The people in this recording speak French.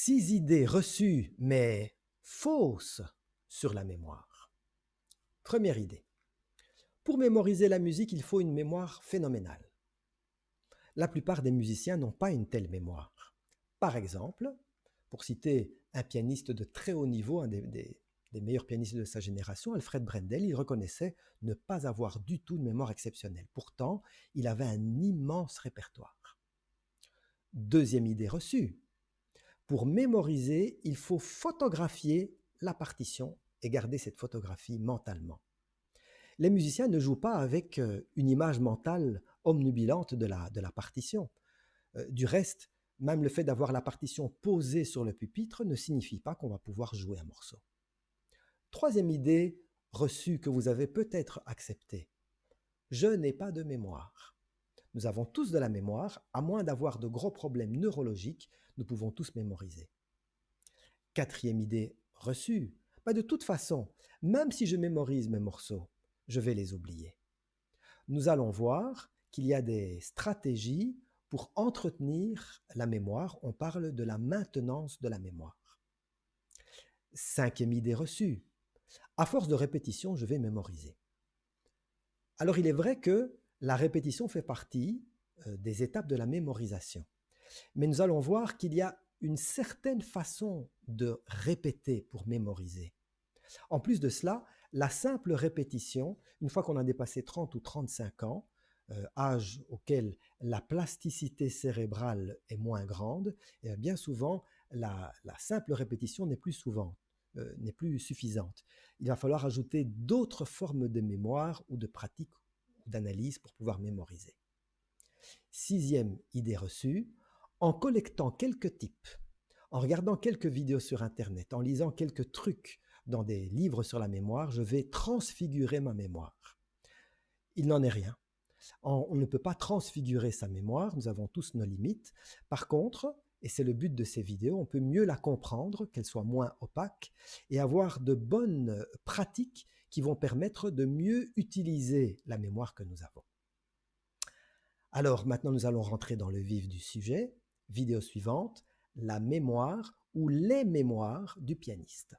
6 idées reçues mais fausses sur la mémoire. Première idée. Pour mémoriser la musique, il faut une mémoire phénoménale. La plupart des musiciens n'ont pas une telle mémoire. Par exemple, pour citer un pianiste de très haut niveau, un des meilleurs pianistes de sa génération, Alfred Brendel, il reconnaissait ne pas avoir du tout de mémoire exceptionnelle. Pourtant, il avait un immense répertoire. Deuxième idée reçue. Pour mémoriser, il faut photographier la partition et garder cette photographie mentalement. Les musiciens ne jouent pas avec une image mentale omnubilante de la partition. Du reste, même le fait d'avoir la partition posée sur le pupitre ne signifie pas qu'on va pouvoir jouer un morceau. Troisième idée reçue que vous avez peut-être acceptée. Je n'ai pas de mémoire. Nous avons tous de la mémoire, à moins d'avoir de gros problèmes neurologiques, nous pouvons tous mémoriser. Quatrième idée reçue. De toute façon, même si je mémorise mes morceaux, je vais les oublier. Nous allons voir qu'il y a des stratégies pour entretenir la mémoire. On parle de la maintenance de la mémoire. Cinquième idée reçue. À force de répétition, je vais mémoriser. Alors il est vrai que la répétition fait partie des étapes de la mémorisation. Mais nous allons voir qu'il y a une certaine façon de répéter pour mémoriser. En plus de cela, la simple répétition, une fois qu'on a dépassé 30 ou 35 ans, âge auquel la plasticité cérébrale est moins grande, et bien souvent, la simple répétition n'est plus suffisante. Il va falloir ajouter d'autres formes de mémoire ou de pratique ou d'analyse pour pouvoir mémoriser. Sixième idée reçue, en collectant quelques tips, en regardant quelques vidéos sur Internet, en lisant quelques trucs dans des livres sur la mémoire, je vais transfigurer ma mémoire. Il n'en est rien. On ne peut pas transfigurer sa mémoire, nous avons tous nos limites. Par contre, et c'est le but de ces vidéos, on peut mieux la comprendre, qu'elle soit moins opaque, et avoir de bonnes pratiques qui vont permettre de mieux utiliser la mémoire que nous avons. Alors maintenant, nous allons rentrer dans le vif du sujet. Vidéo suivante, la mémoire ou les mémoires du pianiste.